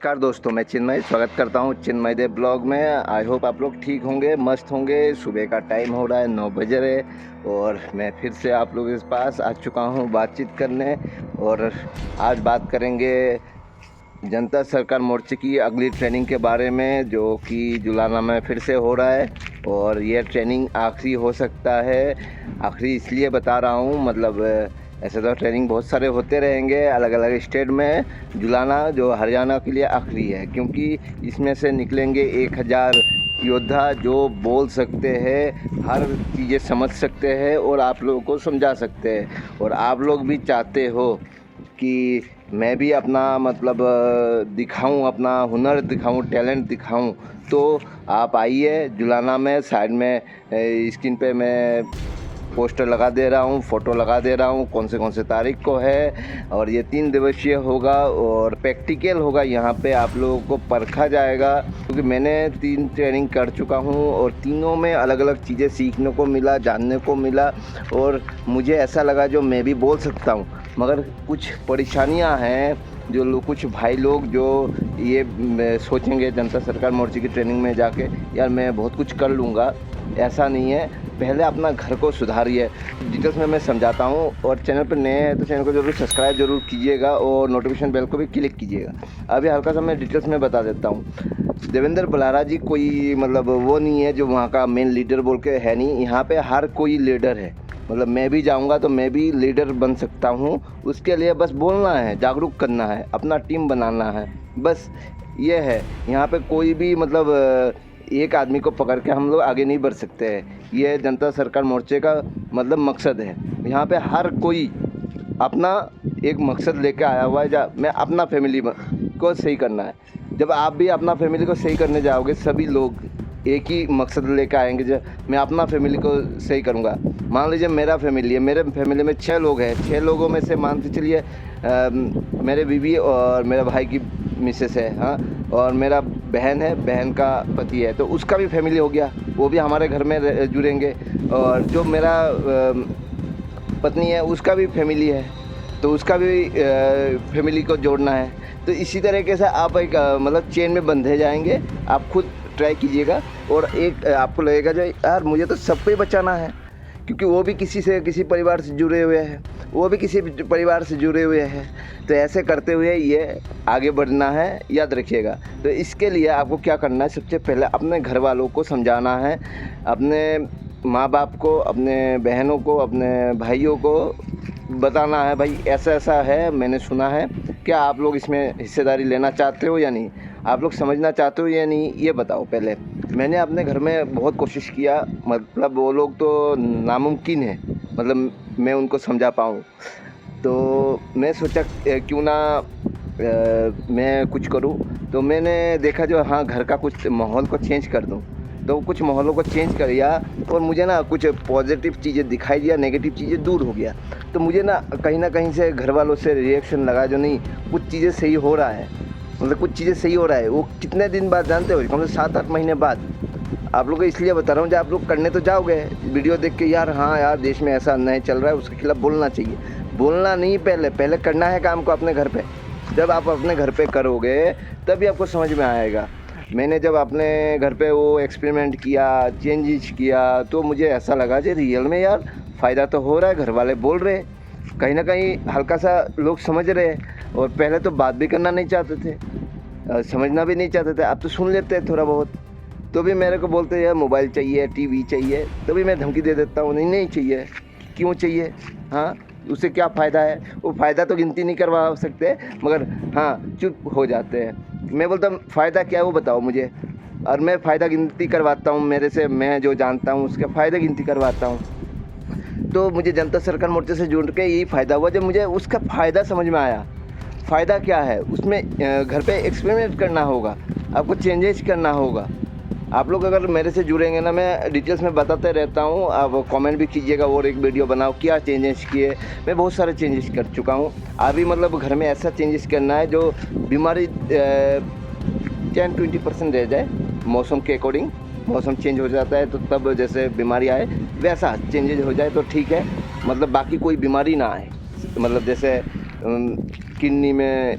नमस्कार दोस्तों, मैं चिन्मय स्वागत करता हूँ चिन्मय देव ब्लॉग में। आई होप आप लोग ठीक होंगे, मस्त होंगे। सुबह का टाइम हो रहा है, 9 बज रहे और मैं फिर से आप लोगों के पास आ चुका हूँ बातचीत करने। और आज बात करेंगे जनता सरकार मोर्चे की अगली ट्रेनिंग के बारे में, जो कि जुलाना में फिर से हो रहा है। और ये ट्रेनिंग आखिरी हो सकता है। आखिरी इसलिए बता रहा हूँ, मतलब ऐसे तो ट्रेनिंग बहुत सारे होते रहेंगे अलग अलग स्टेट में। जुलाना जो हरियाणा के लिए आखिरी है, क्योंकि इसमें से निकलेंगे 1000 योद्धा जो बोल सकते हैं, हर चीज़ें समझ सकते हैं और आप लोगों को समझा सकते हैं। और आप लोग भी चाहते हो कि मैं भी अपना मतलब दिखाऊं, अपना हुनर दिखाऊं, टैलेंट दिखाऊं, तो आप आइए जुलाना में। साइड में स्क्रीन पे मैं पोस्टर लगा दे रहा हूँ, फ़ोटो लगा दे रहा हूँ कौन से तारीख को है। और ये 3 दिवसीय होगा और प्रैक्टिकल होगा। यहाँ पे आप लोगों को परखा जाएगा, क्योंकि मैंने 3 ट्रेनिंग कर चुका हूँ और तीनों में अलग अलग चीज़ें सीखने को मिला, जानने को मिला। और मुझे ऐसा लगा जो मैं भी बोल सकता हूँ, मगर कुछ परेशानियाँ हैं। जो लोग, कुछ भाई लोग जो ये सोचेंगे जनता सरकार मोर्चे की ट्रेनिंग में जाके यार मैं बहुत कुछ कर लूँगा, ऐसा नहीं है। पहले अपना घर को सुधारिए। डिटेल्स में मैं समझाता हूँ। और चैनल पर नए हैं तो चैनल को जरूर सब्सक्राइब जरूर कीजिएगा और नोटिफिकेशन बेल को भी क्लिक कीजिएगा। अभी हल्का सा मैं डिटेल्स में बता देता हूँ। देवेंद्र बलारा जी कोई मतलब वो नहीं है जो वहाँ का मेन लीडर बोल के है नहीं। यहाँ पे हर कोई लीडर है। मतलब मैं भी जाऊँगा तो मैं भी लीडर बन सकता हूँ। उसके लिए बस बोलना है, जागरूक करना है, अपना टीम बनाना है, बस ये है। यहाँ पे कोई भी मतलब एक आदमी को पकड़ के हम लोग आगे नहीं बढ़ सकते हैं। ये जनता सरकार मोर्चे का मतलब मकसद है। यहाँ पे हर कोई अपना एक मकसद लेके आया हुआ है। मैं अपना फैमिली को सही करना है। जब आप भी अपना फैमिली को सही करने जाओगे, सभी लोग एक ही मकसद लेके आएंगे। जब मैं अपना फैमिली को सही करूँगा, मान लीजिए मेरा फैमिली है, मेरे फैमिली में 6 लोग हैं। 6 लोगों में से मान के चलिए मेरे बीवी और मेरा भाई की मिसेस है, हाँ, और मेरा बहन है, बहन का पति है, तो उसका भी फैमिली हो गया, वो भी हमारे घर में जुड़ेंगे। और जो मेरा पत्नी है उसका भी फैमिली है, तो उसका भी फैमिली को जोड़ना है। तो इसी तरीके से आप एक मतलब चेन में बंधे जाएंगे। आप खुद ट्राई कीजिएगा और एक आपको लगेगा जो यार मुझे तो सबको ही बचाना है, क्योंकि वो भी किसी परिवार से जुड़े हुए हैं, वो भी किसी परिवार से जुड़े हुए हैं। तो ऐसे करते हुए ये आगे बढ़ना है, याद रखिएगा। तो इसके लिए आपको क्या करना है, सबसे पहले अपने घर वालों को समझाना है, अपने माँ बाप को, अपने बहनों को, अपने भाइयों को बताना है भाई ऐसा ऐसा है, मैंने सुना है, क्या आप लोग इसमें हिस्सेदारी लेना चाहते हो या नहीं, आप लोग समझना चाहते हो या नहीं, ये बताओ पहले। मैंने अपने घर में बहुत कोशिश किया, मतलब वो लोग तो नामुमकिन है, मतलब मैं उनको समझा पाऊँ। तो मैं सोचा क्यों ना मैं कुछ करूँ। तो मैंने देखा जो हाँ घर का कुछ माहौल को चेंज कर दूँ, तो कुछ माहौलों को चेंज कर दिया और मुझे ना कुछ पॉजिटिव चीज़ें दिखाई दिया, नेगेटिव चीज़ें दूर हो गया। तो मुझे ना कहीं से घर वालों से रिएक्शन लगा जो नहीं कुछ चीज़ें सही हो रहा है, मतलब कुछ चीज़ें सही हो रहा है। वो कितने दिन बाद जानते हो, कम से 7-8 महीने बाद। आप लोगों को इसलिए बता रहा हूँ, जब आप लोग करने तो जाओगे वीडियो देख के यार हाँ यार देश में ऐसा अन्याय चल रहा है, उसके खिलाफ बोलना चाहिए। बोलना नहीं, पहले करना है काम को अपने घर पे। जब आप अपने घर पे करोगे तभी आपको समझ में आएगा। मैंने जब अपने घर पे वो एक्सपेरिमेंट किया, चेंजेस किया, तो मुझे ऐसा लगा कि रियल में यार फ़ायदा तो हो रहा है। घर वाले बोल रहे, कहीं ना कहीं हल्का सा लोग समझ रहे। और पहले तो बात भी करना नहीं चाहते थे, समझना भी नहीं चाहते थे। अब तो सुन लेते हैं थोड़ा बहुत, तो भी मेरे को बोलते हैं यार मोबाइल चाहिए, टीवी चाहिए, तो भी मैं धमकी दे देता हूँ नहीं चाहिए। क्यों चाहिए, हाँ उससे क्या फ़ायदा है। वो फ़ायदा तो गिनती नहीं करवा सकते, मगर हाँ चुप हो जाते हैं। मैं बोलता हूँ फ़ायदा क्या है वो बताओ मुझे, और मैं फ़ायदा गिनती करवाता हूँ। मेरे से मैं जो जानता हूँ उसके फ़ायदे गिनती करवाता हूँ। तो मुझे जनता सरकार मोर्चे से जुड़ के यही फ़ायदा हुआ जब मुझे उसका फ़ायदा समझ में आया। फ़ायदा क्या है उसमें, घर पे एक्सपेरिमेंट करना होगा, आपको चेंजेस करना होगा। आप लोग अगर मेरे से जुड़ेंगे ना, मैं डिटेल्स में बताते रहता हूँ, आप कमेंट भी कीजिएगा और एक वीडियो बनाओ क्या चेंजेस किए। मैं बहुत सारे चेंजेस कर चुका हूँ। अभी मतलब घर में ऐसा चेंजेस करना है जो बीमारी 10-20% रह जाए। मौसम के अकॉर्डिंग मौसम चेंज हो जाता है, तो तब जैसे बीमारी आए वैसा चेंजेज हो जाए तो ठीक है। मतलब बाकी कोई बीमारी ना आए, मतलब जैसे किडनी में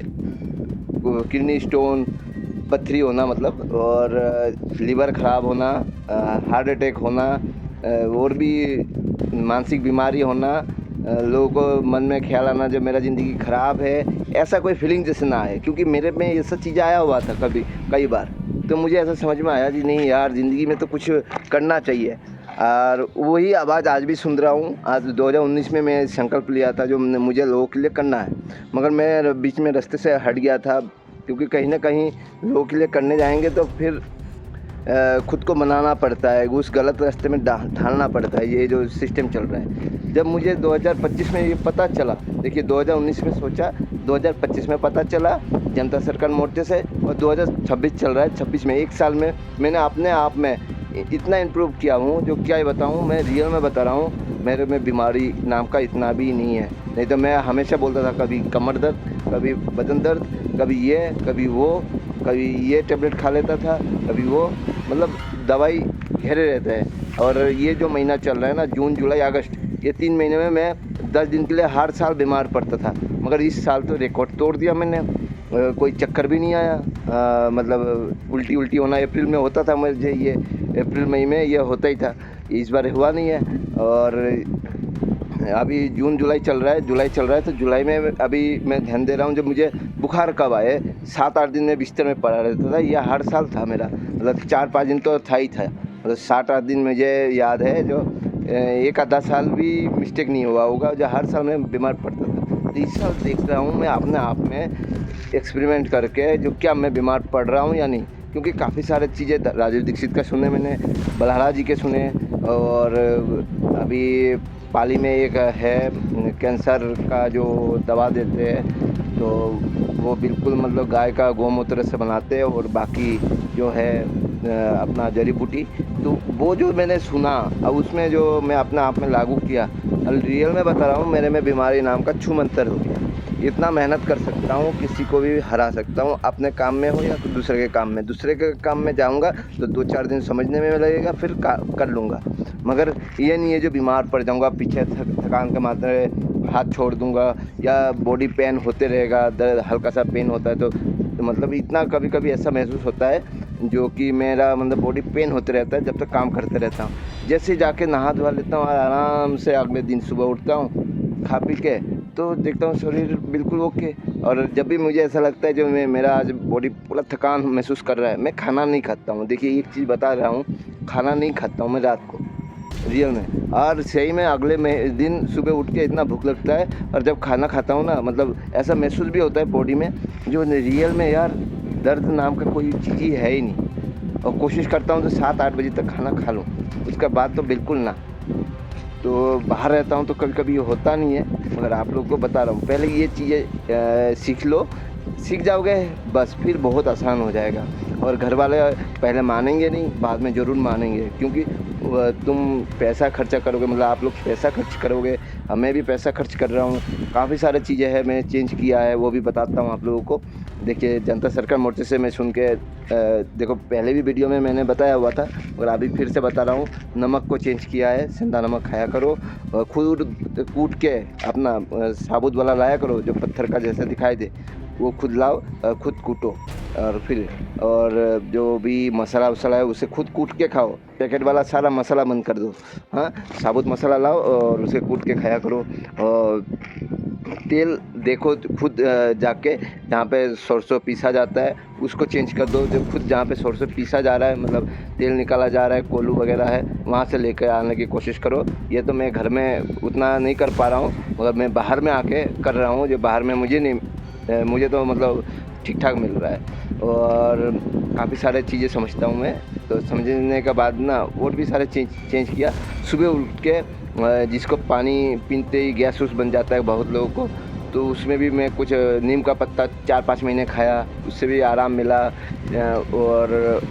किडनी स्टोन, पथरी होना मतलब, और लीवर ख़राब होना, हार्ट अटैक होना, और भी मानसिक बीमारी होना, लोगों को मन में ख्याल आना जो मेरा ज़िंदगी ख़राब है, ऐसा कोई फीलिंग जैसे ना आए, क्योंकि मेरे में ये सब चीज़ें आया हुआ था कई बार। तो मुझे ऐसा समझ में आया कि नहीं यार, ज़िंदगी में तो कुछ करना चाहिए। और वही आवाज़ आज भी सुन रहा हूँ। आज 2019 में मैं संकल्प लिया था जो मुझे लोगों के लिए करना है, मगर मैं बीच में रास्ते से हट गया था, क्योंकि कहीं ना कहीं लोगों के लिए करने जाएंगे तो फिर खुद को मनाना पड़ता है, उस गलत रास्ते में ढालना पड़ता है, ये जो सिस्टम चल रहा है। जब मुझे 2025 में ये पता चला, देखिए 2019 में सोचा, 2025 में पता चला जनता सरकार मोर्चे से, और 2026 चल रहा है। 26 में 1 साल में मैंने अपने आप में इतना इम्प्रूव किया हूँ जो क्या ही बताऊँ, मैं रियल में बता रहा हूँ। मेरे में बीमारी नाम का इतना भी नहीं है, नहीं तो मैं हमेशा बोलता था कभी कमर दर्द, कभी बदन दर्द, कभी ये कभी वो, कभी ये टेबलेट खा लेता था, कभी वो, मतलब दवाई घेरे रहते हैं। और ये जो महीना चल रहा है ना, जून जुलाई अगस्त, ये 3 महीने में मैं 10 दिन के लिए हर साल बीमार पड़ता था, मगर इस साल तो रिकॉर्ड तोड़ दिया मैंने। कोई चक्कर भी नहीं आया, मतलब उल्टी होना अप्रैल में होता था मुझे, ये अप्रैल मई में ये होता ही था, इस बार हुआ नहीं है। और अभी जून जुलाई चल रहा है, तो जुलाई में अभी मैं ध्यान दे रहा हूँ, जब मुझे बुखार कब आए, 7-8 दिन में बिस्तर में पड़ा रहता था। यह हर साल था मेरा, मतलब 4-5 दिन तो था ही था, मतलब 7-8 दिन मुझे याद है, जो 1-10 साल भी मिस्टेक नहीं हुआ होगा, जो हर साल मैं बीमार पड़ता था। तो इस साल देख रहा हूँ मैं अपने आप में एक्सपेरिमेंट करके, जो क्या मैं बीमार पड़ रहा हूँ या नहीं, क्योंकि काफ़ी सारे चीज़ें राजीव दीक्षित का सुने मैंने, बलहारा जी के सुने, और अभी पाली में एक है कैंसर का जो दवा देते हैं, तो वो बिल्कुल मतलब गाय का गोमूत्र से बनाते हैं, और बाकी जो है अपना जड़ी बूटी, तो वो जो मैंने सुना, अब उसमें जो मैं अपने आप में लागू किया, रियल में बता रहा हूँ, मेरे में बीमारी नाम का छूमंतर हो गया। इतना मेहनत कर सकता हूँ, किसी को भी हरा सकता हूँ, अपने काम में हो या तो दूसरे के काम में। दूसरे के काम में जाऊँगा तो 2-4 दिन समझने में लगेगा, फिर कर लूँगा, मगर ये नहीं है जो बीमार पड़ जाऊँगा, पीछे थकान के मात्रा हाथ छोड़ दूँगा, या बॉडी पेन होते रहेगा, दर्द हल्का सा पेन होता है, तो मतलब इतना कभी कभी ऐसा महसूस होता है जो कि मेरा मतलब बॉडी पेन होते रहता है जब तक काम करते रहता हूँ। जैसे जाके नहा धोवा लेता हूँ और आराम से अगले दिन सुबह उठता हूँ खा पी के, तो देखता हूँ शरीर बिल्कुल ओके। और जब भी मुझे ऐसा लगता है जो मेरा आज बॉडी पूरा थकान महसूस कर रहा है, मैं खाना नहीं खाता हूँ। देखिए एक चीज़ बता रहा हूँ, खाना नहीं खाता हूँ मैं रात को रियल में, और सही में अगले दिन सुबह उठ के इतना भूख लगता है, और जब खाना खाता हूँ ना, मतलब ऐसा महसूस भी होता है बॉडी में जो रियल में यार दर्द नाम का कोई चीज़ ही है ही नहीं। और कोशिश करता हूँ तो 7-8 बजे तक खाना खा लूँ, उसके बाद तो बिल्कुल ना। तो बाहर रहता हूँ तो कभी कभी होता नहीं है, मगर आप लोग को बता रहा हूँ, पहले ये चीज़ें सीख जाओगे बस, फिर बहुत आसान हो जाएगा। और घर वाले पहले मानेंगे नहीं, बाद में ज़रूर मानेंगे, क्योंकि तुम पैसा खर्चा करोगे, मतलब आप लोग पैसा खर्च करोगे, मैं भी पैसा खर्च कर रहा हूँ। काफ़ी सारी चीज़ें हैं मैंने चेंज किया है, वो भी बताता हूँ आप लोगों को। देखिए जनता सरकार मोर्चे से मैं सुन के देखो पहले भी वीडियो में मैंने बताया हुआ था, और अभी फिर से बता रहा हूँ, नमक को चेंज किया है, सेंधा नमक खाया करो, खुद कूट के अपना साबुत वाला लाया करो जो पत्थर का जैसा दिखाई दे, वो खुद लाओ, खुद कूटो, और जो भी मसाला वसाला है उसे खुद कूट के खाओ। पैकेट वाला सारा मसाला बंद कर दो, हाँ, साबुत मसाला लाओ और उसे कूट के खाया करो। और तेल देखो खुद जाके जहाँ पे सरसों पीसा जाता है उसको चेंज कर दो, जो खुद जहाँ पे सरसों पीसा जा रहा है, मतलब तेल निकाला जा रहा है, कोल्हू वगैरह है, वहाँ से लेकर आने की कोशिश करो। ये तो मैं घर में उतना नहीं कर पा रहा हूँ, मगर मैं बाहर में आके कर रहा हूँ, जो बाहर में मुझे तो मतलब ठीक ठाक मिल रहा है। और काफ़ी सारे चीज़ें समझता हूँ मैं, तो समझने के बाद ना और भी सारे चेंज किया। सुबह उठ के जिसको पानी पीते ही गैस वूस बन जाता है बहुत लोगों को, तो उसमें भी मैं कुछ नीम का पत्ता 4-5 महीने खाया, उससे भी आराम मिला। और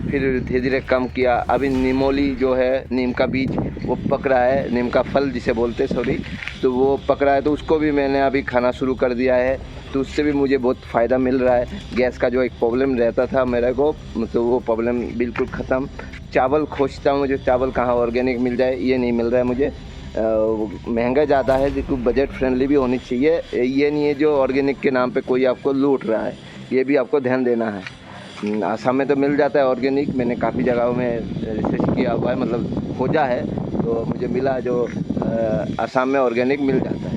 फिर धीरे धीरे कम किया। अभी निमोली जो है, नीम का बीज वो पक रहा है, नीम का फल जिसे बोलते हैं सॉरी, तो वो पक रहा है, तो उसको भी मैंने अभी खाना शुरू कर दिया है, तो उससे भी मुझे बहुत फ़ायदा मिल रहा है। गैस का जो एक प्रॉब्लम रहता था मेरे को, तो वो प्रॉब्लम बिल्कुल ख़त्म। चावल खोजता हूँ, मुझे चावल कहाँ ऑर्गेनिक मिल जाए, ये नहीं मिल रहा है मुझे। महंगा ज़्यादा है, लेकिन बजट फ्रेंडली भी होनी चाहिए। ये नहीं है जो ऑर्गेनिक के नाम पे कोई आपको लूट रहा है, ये भी आपको ध्यान देना है। आसाम में तो मिल जाता है ऑर्गेनिक, मैंने काफ़ी जगहों में रिसर्च किया हुआ है, मतलब खोजा है तो मुझे मिला जो आसाम में ऑर्गेनिक मिल जाता है।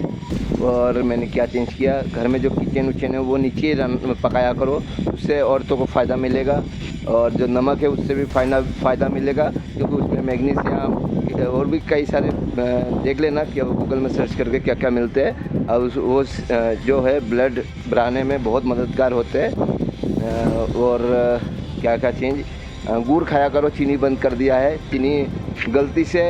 और मैंने क्या चेंज किया, घर में जो किचन उचन है वो नीचे पकाया करो, उससे औरतों को फ़ायदा मिलेगा। और जो नमक है उससे भी फ़ायदा मिलेगा, क्योंकि उसमें मैग्नीशियम और भी कई सारे देख लेना कि गूगल में सर्च करके क्या क्या मिलते हैं। और वो जो है ब्लड बढ़ाने में बहुत मददगार होते हैं। और क्या क्या चेंज, गुड़ खाया करो, चीनी बंद कर दिया है। चीनी गलती से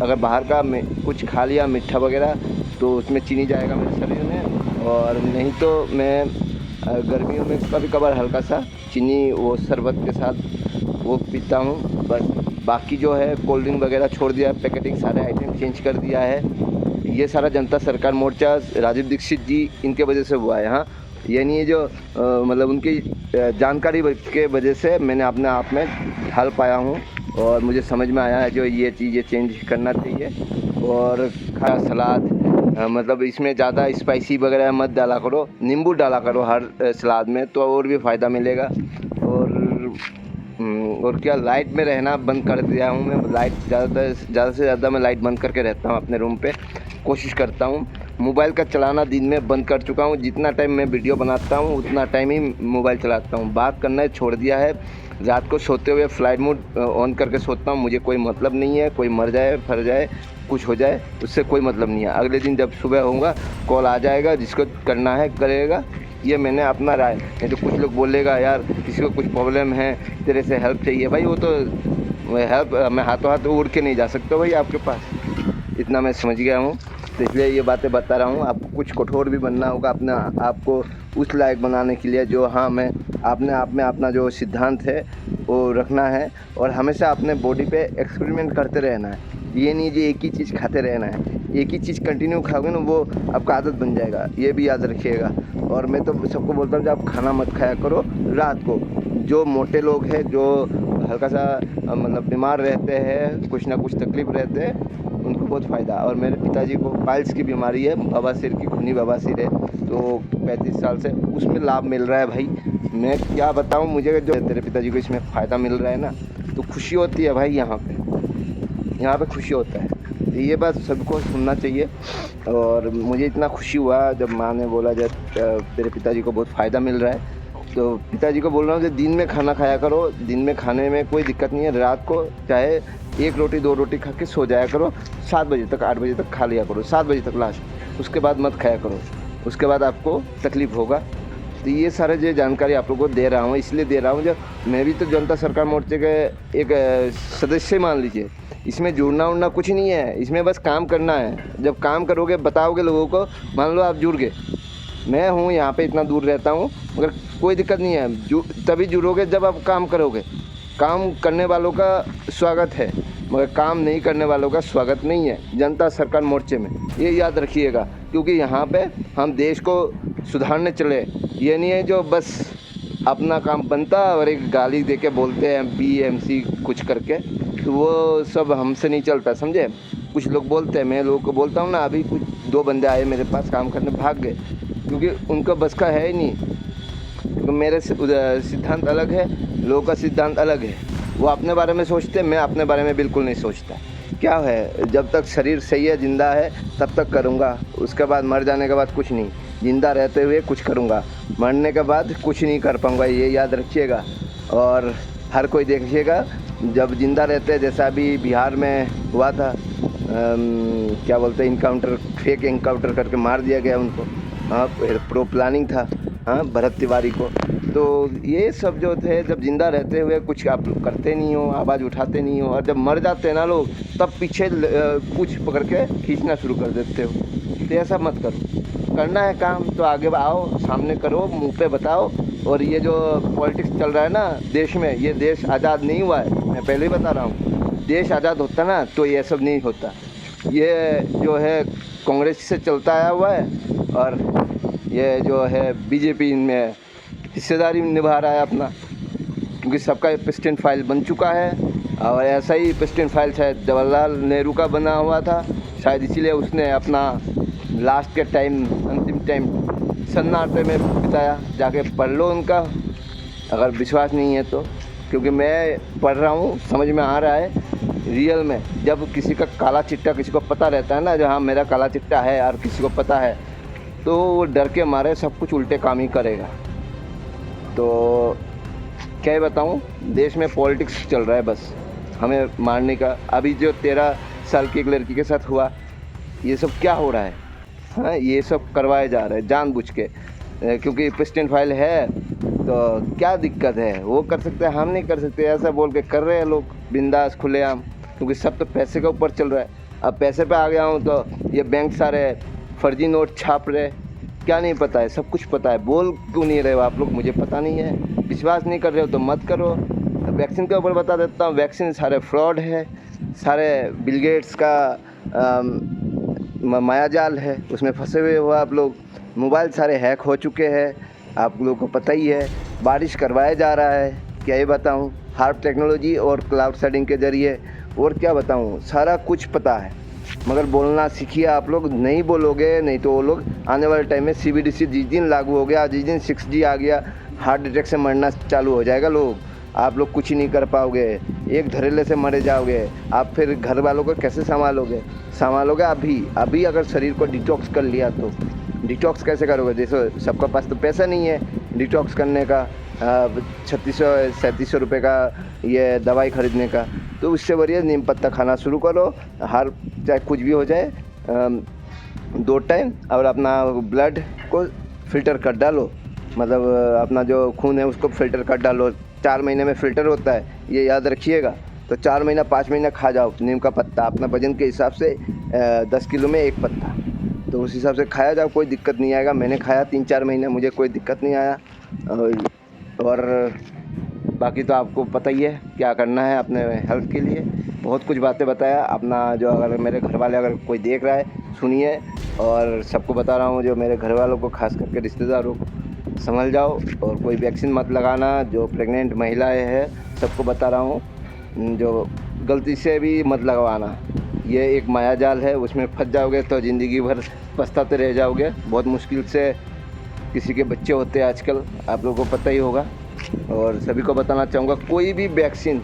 अगर बाहर का कुछ खा लिया मीठा वगैरह तो उसमें चीनी जाएगा मेरे शरीर में। और नहीं तो मैं गर्मियों में कभी कभार हल्का सा चीनी वो शरबत के साथ वो पीता हूँ बस। बाकी जो है कोल्ड ड्रिंक वगैरह छोड़ दिया, पैकेटिंग सारे आइटम चेंज कर दिया है। ये सारा जनता सरकार मोर्चा राजीव दीक्षित जी इनके वजह से हुआ है। हाँ, ये नहीं है जो मतलब उनकी जानकारी के वजह से मैंने अपने आप में ढाल पाया हूँ और मुझे समझ में आया है जो ये चीज़ें चेंज करना चाहिए। और खा सलाद मतलब इसमें ज़्यादा स्पाइसी वगैरह मत डाला करो, नींबू डाला करो हर सलाद में, तो और भी फ़ायदा मिलेगा। और क्या, लाइट में रहना बंद कर दिया हूँ मैं। लाइट ज़्यादा से ज़्यादा मैं लाइट बंद करके रहता हूँ अपने रूम पे, कोशिश करता हूँ। मोबाइल का चलाना दिन में बंद कर चुका हूँ। जितना टाइम मैं वीडियो बनाता हूँ उतना टाइम ही मोबाइल चलाता हूँ। बात करना छोड़ दिया है। रात को सोते हुए फ्लाइट मोड ऑन करके सोता हूँ। मुझे कोई मतलब नहीं है, कोई मर जाए फर जाए कुछ हो जाए उससे कोई मतलब नहीं है। अगले दिन जब सुबह होऊंगा कॉल आ जाएगा, जिसको करना है करेगा। ये मैंने अपना राय। नहीं तो कुछ लोग बोलेगा यार किसी को कुछ प्रॉब्लम है, तेरे से हेल्प चाहिए, भाई वो तो हेल्प मैं हाथों हाथ उड़ के नहीं जा सकता भाई आपके पास। इतना मैं समझ गया हूँ, तो इसलिए ये बातें बता रहा हूँ। आपको कुछ कठोर भी बनना होगा अपना आपको उस लायक बनाने के लिए जो हाँ मैं अपने आप में अपना जो सिद्धांत है वो रखना है। और हमेशा अपने बॉडी पे एक्सपेरिमेंट करते रहना है। ये नहीं जी एक ही चीज़ खाते रहना है। एक ही चीज़ कंटिन्यू खाओगे ना वो आपका आदत बन जाएगा, ये भी याद रखिएगा। और मैं तो सबको बोलता हूँ कि आप खाना मत खाया करो रात को। जो मोटे लोग हैं, जो हल्का सा मतलब बीमार रहते हैं, कुछ ना कुछ तकलीफ रहते हैं, उनको बहुत फ़ायदा। और मेरे पिताजी को पाइल्स की बीमारी है, बवासीर की, खूनी बवासीर है, तो 35 साल से उसमें लाभ मिल रहा है भाई। मैं क्या बताऊँ, मुझे जो तेरे पिताजी को इसमें फ़ायदा मिल रहा है ना, तो खुशी होती है भाई। यहाँ पे खुशी होता है। तो ये बात सबको सुनना चाहिए। और मुझे इतना खुशी हुआ जब माँ ने बोला जब तेरे पिताजी को बहुत फ़ायदा मिल रहा है, तो पिताजी को बोल रहा हूँ कि दिन में खाना खाया करो। दिन में खाने में कोई दिक्कत नहीं है। रात को चाहे 1 रोटी 2 रोटी खा के सो जाया करो। 7 बजे तक 8 बजे तक खा लिया करो, 7 बजे तक लास्ट, उसके बाद मत खाया करो, उसके बाद आपको तकलीफ़ होगा। तो ये सारे जो जानकारी आप लोगों को दे रहा हूँ, इसलिए दे रहा हूँ जब मैं भी तो जनता सरकार मोर्चे के एक सदस्य मान लीजिए। इसमें जुड़ना उड़ना कुछ नहीं है, इसमें बस काम करना है। जब काम करोगे, बताओगे लोगों को, मान लो आप जुड़ गए। मैं हूँ यहाँ पे इतना दूर रहता हूँ, मगर कोई दिक्कत नहीं है। तभी जुड़ोगे जब आप काम करोगे। काम करने वालों का स्वागत है, मगर काम नहीं करने वालों का स्वागत नहीं है जनता सरकार मोर्चे में। ये याद रखिएगा, क्योंकि यहाँ पे हम देश को सुधारने चले। ये नहीं है जो बस अपना काम बनता और एक गाली दे के बोलते हैं BMC कुछ करके, तो वो सब हमसे नहीं चलता, समझे। कुछ लोग बोलते हैं, मैं लोगों को बोलता हूँ ना, अभी कुछ 2 बंदे आए मेरे पास काम करने, भाग गए, क्योंकि उनका बस का है ही नहीं। क्योंकि मेरे सिद्धांत अलग है, लोगों का सिद्धांत अलग है। वो अपने बारे में सोचते हैं, मैं अपने बारे में बिल्कुल नहीं सोचता। क्या है, जब तक शरीर सही है, ज़िंदा है, तब तक करूँगा। उसके बाद मर जाने के बाद कुछ नहीं। ज़िंदा रहते हुए कुछ करूँगा, मरने के बाद कुछ नहीं कर पाऊँगा, ये याद रखिएगा। और हर कोई देखिएगा, जब ज़िंदा रहते, जैसा अभी बिहार में हुआ था, क्या बोलते हैं, इनकाउंटर, फेक इनकाउंटर करके मार दिया गया उनको। हाँ, प्रो प्लानिंग था, हाँ, भरत तिवारी को। तो ये सब जो थे, जब जिंदा रहते हुए कुछ आप करते नहीं हो, आवाज़ उठाते नहीं हो, और जब मर जाते हैं ना लोग, तब पीछे पूछ पकड़ के खींचना शुरू कर देते हो। तो ऐसा मत करो। करना है काम तो आगे आओ, सामने करो, मुंह पे बताओ। और ये जो पॉलिटिक्स चल रहा है ना देश में, ये देश आज़ाद नहीं हुआ है, मैं पहले ही बता रहा हूँ। देश आज़ाद होता ना तो ये सब नहीं होता। ये जो है कांग्रेस से चलता आया हुआ है, और ये जो है BJP इनमें हिस्सेदारी निभा रहा है अपना, क्योंकि सबका प्रेसिडेंट फाइल बन चुका है। और ऐसा ही प्रेसिडेंट फाइल शायद जवाहरलाल नेहरू का बना हुआ था, शायद इसीलिए उसने अपना लास्ट के टाइम, अंतिम टाइम सन्नाटे में बिताया। जाके पढ़ लो उनका, अगर विश्वास नहीं है तो, क्योंकि मैं पढ़ रहा हूँ, समझ में आ रहा है। रियल में जब किसी का काला चिट्टा किसी को पता रहता है ना, जो हाँ मेरा काला चिट्टा है और किसी को पता है, तो वो डर के मारे सब कुछ उल्टे काम ही करेगा। तो क्या ही बताऊँ, देश में पॉलिटिक्स चल रहा है बस हमें मारने का। अभी जो 13 साल की एक लड़की के साथ हुआ, ये सब क्या हो रहा है? हाँ, ये सब करवाए जा रहे हैं जानबूझ के, क्योंकि पेस्टेंट फाइल है तो क्या दिक्कत है, वो कर सकते हैं, हम नहीं कर सकते, ऐसा बोल के कर रहे हैं लोग बिंदास खुलेआम। क्योंकि सब तो पैसे के ऊपर चल रहा है। अब पैसे पे आ गया हूँ तो ये बैंक सारे फर्जी नोट छाप रहे, क्या नहीं पता है, सब कुछ पता है। बोल क्यों नहीं रहे हो आप लोग, मुझे पता नहीं है। विश्वास नहीं कर रहे हो तो मत करो। वैक्सीन के ऊपर बता देता हूँ, वैक्सीन सारे फ्रॉड है, सारे बिल गेट्स का मायाजाल है, उसमें फंसे हुए हो आप लोग। मोबाइल सारे हैक हो चुके हैं, आप लोगों को पता ही है। बारिश करवाया जा रहा है, क्या ही बताऊँ, हार्प टेक्नोलॉजी और क्लाउड सेटिंग के ज़रिए। और क्या बताऊँ, सारा कुछ पता है, मगर बोलना सीखिए आप लोग। नहीं बोलोगे नहीं तो वो लोग आने वाले टाइम में CBDC जिस दिन लागू हो गया, जिस दिन 6G आ गया, हार्ट अटैक से मरना चालू हो जाएगा लोग। आप लोग कुछ ही नहीं कर पाओगे, एक धड़ल्ले से मरे जाओगे। आप फिर घर वालों को कैसे संभालोगे? अभी अगर शरीर को डिटॉक्स कर लिया तो डिटॉक्स कैसे करोगे? जैसे सबके पास तो पैसा नहीं है डिटॉक्स करने का, 3600-3700 रुपये का ये दवाई ख़रीदने का। तो उससे बढ़िया नीम पत्ता खाना शुरू करो, हर चाहे कुछ भी हो जाए 2 टाइम, और अपना ब्लड को फ़िल्टर कर डालो, मतलब अपना जो खून है उसको फ़िल्टर कर डालो। 4 महीने में फ़िल्टर होता है, ये याद रखिएगा। तो 4 महीना 5 महीना खा जाओ नीम का पत्ता, अपना वजन के हिसाब से 10 किलो में 1 पत्ता, तो उस हिसाब से खाया जाओ, कोई दिक्कत नहीं आएगा। मैंने खाया 3-4 महीने, मुझे कोई दिक्कत नहीं आया। और बाकी तो आपको पता ही है क्या करना है अपने हेल्थ के लिए। बहुत कुछ बातें बताया अपना, जो अगर मेरे घर वाले अगर कोई देख रहा है सुनिए, और सबको बता रहा हूँ जो मेरे घर वालों को, खास करके रिश्तेदारों को, संभल जाओ और कोई वैक्सीन मत लगाना। जो प्रेग्नेंट महिलाएं हैं सबको बता रहा हूँ, जो गलती से भी मत लगवाना। ये एक मायाजाल है, उसमें फंस जाओगे तो ज़िंदगी भर पछताते रह जाओगे। बहुत मुश्किल से किसी के बच्चे होते हैं आजकल, आप लोगों को पता ही होगा। और सभी को बताना चाहूँगा, कोई भी वैक्सीन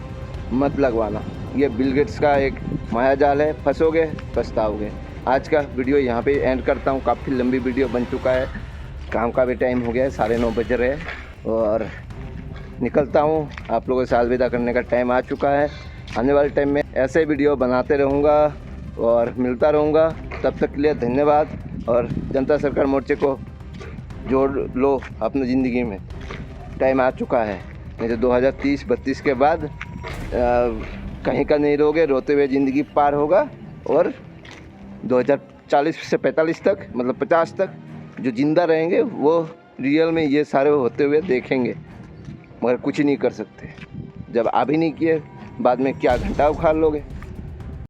मत लगवाना, ये बिल गेट्स का एक मायाजाल है, फंसोगे पछताओगे। आज का वीडियो यहाँ पे एंड करता हूँ, काफ़ी लंबी वीडियो बन चुका है, काम का भी टाइम हो गया है, 9:30 बज रहे हैं और निकलता हूँ। आप लोगों से अलविदा करने का टाइम आ चुका है। आने वाले टाइम में ऐसे वीडियो बनाते रहूँगा और मिलता रहूँगा। तब तक के लिए धन्यवाद। और जनता सरकार मोर्चे को जोड़ लो अपनी ज़िंदगी में, टाइम आ चुका है। नहीं तो 2030-32 के बाद कहीं का नहीं रहोगे, रोते हुए ज़िंदगी पार होगा। और 2040 से 45 तक, मतलब 50 तक जो ज़िंदा रहेंगे वो रियल में ये सारे होते हुए देखेंगे, मगर कुछ नहीं कर सकते। जब अभी नहीं किए, बाद में क्या घंटा उखाड़ लोगे।